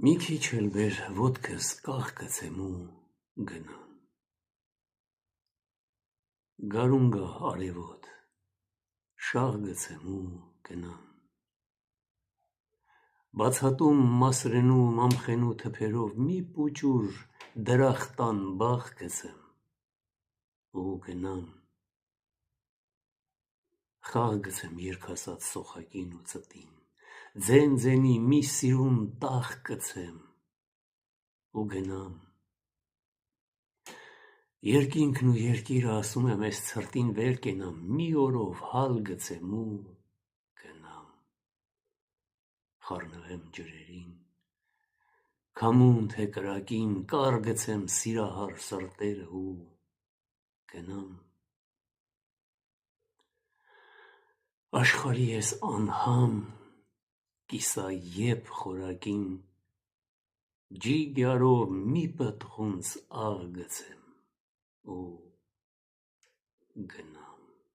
Մի քիչ էլ բեր ոտքս կաղ գցեմ ու գնամ։ Գարուն գա արևոտ, շաղ գցեմ ու գնամ։ Բացատում մասրենու մամխենու թփերով մի պուճուր դրախտան բաղ գցեմ ու գնամ։ Խաղ գցեմ երկհասած սոխակին ու ծտին, ձեն-ձենի մի սիրուն տաղ կցեմ ու գնամ։ Երկինքն ու երկիրը ասում եմ էս ցրտին վեր կենամ, մի օրով հալ գցեմ ու գնամ։ Խառնվեմ ջրերին, քամուն թե կրակին, կառ գցեմ սիրահար սրտերը ու գնամ։ Աշխարհի էս անհամ կիսաեփ խորակին ջիգյարով մի պտղունց աղ գցեմ ու գնամ։